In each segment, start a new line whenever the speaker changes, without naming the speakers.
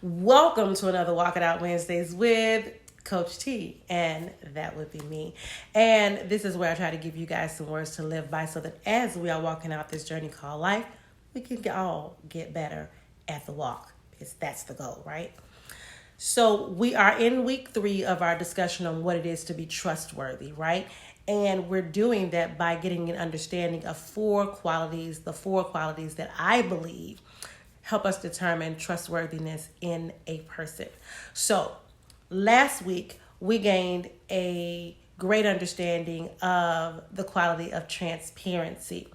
Welcome to another Walk It Out Wednesdays with Coach T, and that would be me. And this is where I try to give you guys some words to live by so that as we are walking out this journey called life, we can all get better at the walk, because that's the goal, right? So we are in week 3 of our discussion on what it is to be trustworthy, right? And we're doing that by getting an understanding of the 4 qualities that I believe help us determine trustworthiness in a person. So last week, we gained a great understanding of the quality of transparency.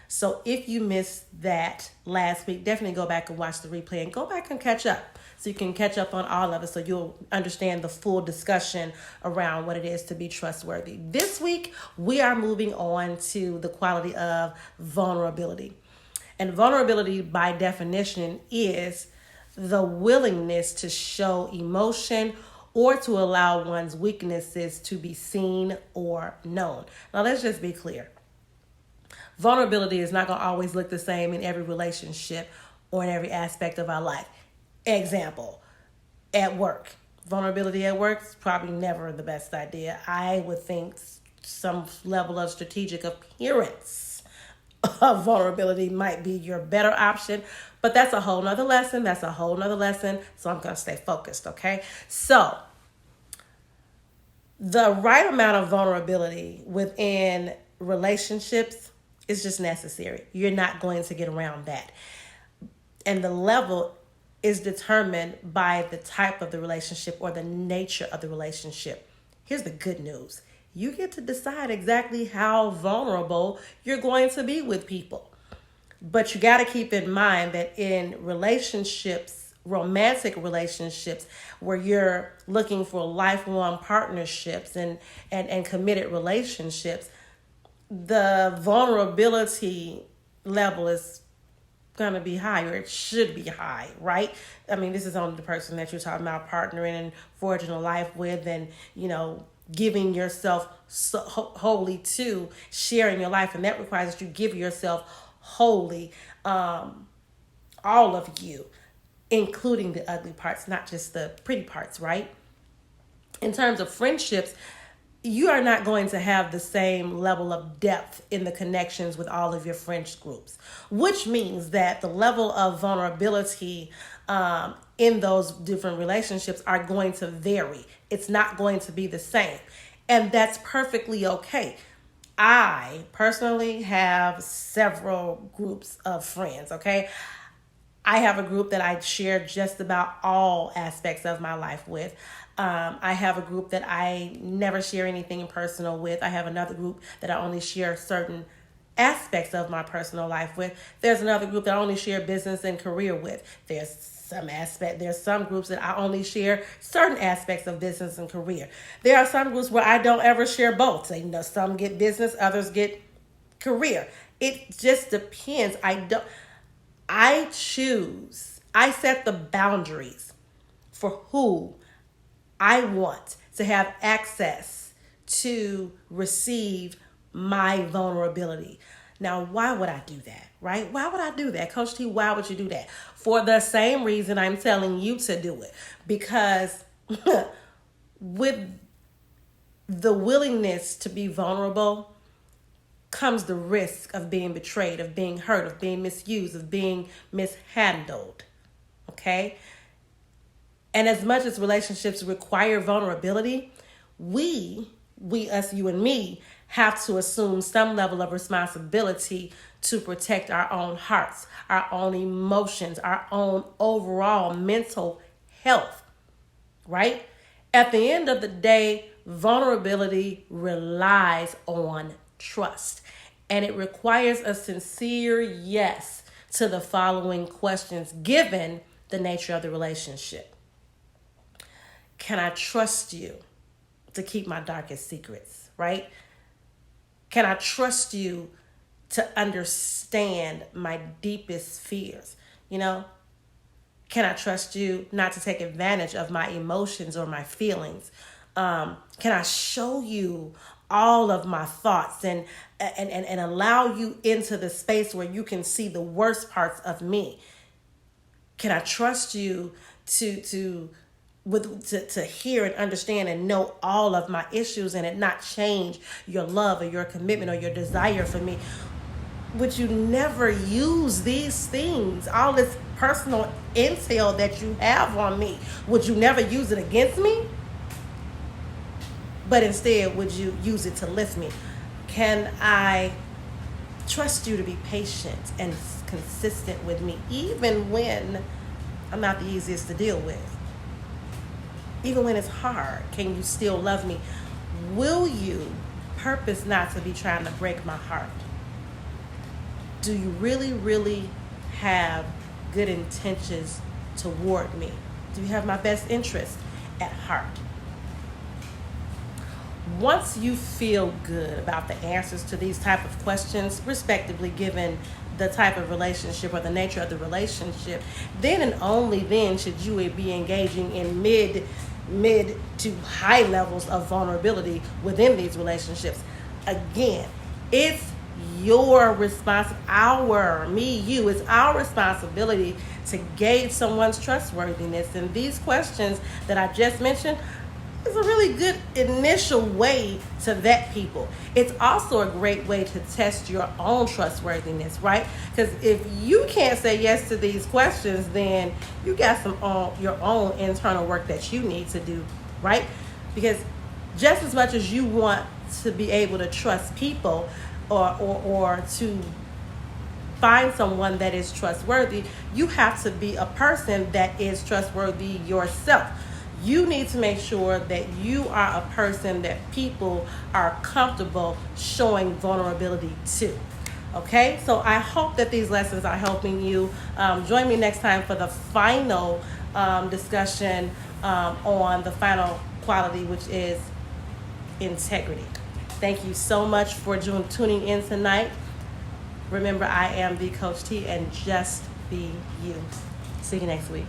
So if you missed that last week, definitely go back and watch the replay and go back and catch up. So you can catch up on all of it so you'll understand the full discussion around what it is to be trustworthy. This week, we are moving on to the quality of vulnerability. And vulnerability, by definition, is the willingness to show emotion or to allow one's weaknesses to be seen or known. Now, let's just be clear. Vulnerability is not going to always look the same in every relationship or in every aspect of our life. Example, at work. Vulnerability at work is probably never the best idea. I would think some level of strategic appearance of vulnerability might be your better option, but that's a whole nother lesson. So I'm going to stay focused, okay? So the right amount of vulnerability within relationships is just necessary. You're not going to get around that. And the level is determined by the type of the relationship or the nature of the relationship. Here's the good news. You get to decide exactly how vulnerable you're going to be with people. But you got to keep in mind that in relationships, romantic relationships, where you're looking for lifelong partnerships and committed relationships, the vulnerability level is going to be high, or it should be high, right? I mean, this is only the person that you're talking about partnering and forging a life with, and, giving yourself wholly to sharing your life. And that requires that you give yourself wholly, all of you, including the ugly parts, not just the pretty parts, right? In terms of friendships, you are not going to have the same level of depth in the connections with all of your friends groups, which means that the level of vulnerability in those different relationships are going to vary. It's not going to be the same. And that's perfectly okay. I personally have several groups of friends, okay? I have a group that I share just about all aspects of my life with. I have a group that I never share anything personal with. I have another group that I only share certain aspects of my personal life with. There's another group that I only share business and career with. There's some groups that I only share certain aspects of business and career. There are some groups where I don't ever share both. So, some get business, others get career. It just depends. I set the boundaries for who I want to have access to receive my vulnerability. Now, why would I do that, right? Why would I do that? Coach T, why would you do that? For the same reason I'm telling you to do it. Because with the willingness to be vulnerable comes the risk of being betrayed, of being hurt, of being misused, of being mishandled, okay? And as much as relationships require vulnerability, we, us, you, and me, have to assume some level of responsibility to protect our own hearts, our own emotions, our own overall mental health, right? At the end of the day, vulnerability relies on trust, and it requires a sincere yes to the following questions given the nature of the relationship. Can I trust you to keep my darkest secrets, right? Can I trust you to understand my deepest fears? Can I trust you not to take advantage of my emotions or my feelings? Can I show you all of my thoughts and allow you into the space where you can see the worst parts of me? Can I trust you to hear and understand and know all of my issues and it not change your love or your commitment or your desire for me? Would you never use these things, all this personal intel that you have on me? Would you never use it against me? But instead, would you use it to lift me? Can I trust you to be patient and consistent with me, even when I'm not the easiest to deal with? Even when it's hard, can you still love me? Will you purpose not to be trying to break my heart? Do you really, really have good intentions toward me? Do you have my best interest at heart? Once you feel good about the answers to these type of questions, respectively given the type of relationship or the nature of the relationship, then and only then should you be engaging in mid to high levels of vulnerability within these relationships. Again, it's your it's our responsibility to gauge someone's trustworthiness. And these questions that I just mentioned is a really good initial way to vet people. It's also a great way to test your own trustworthiness, right? Because if you can't say yes to these questions, then you got your own internal work that you need to do, right? Because just as much as you want to be able to trust people or to find someone that is trustworthy, you have to be a person that is trustworthy yourself. You need to make sure that you are a person that people are comfortable showing vulnerability to. Okay, so I hope that these lessons are helping you. Join me next time for the final discussion on the final quality, which is integrity. Thank you so much for tuning in tonight. Remember, I am the Coach T, and just be you. See you next week.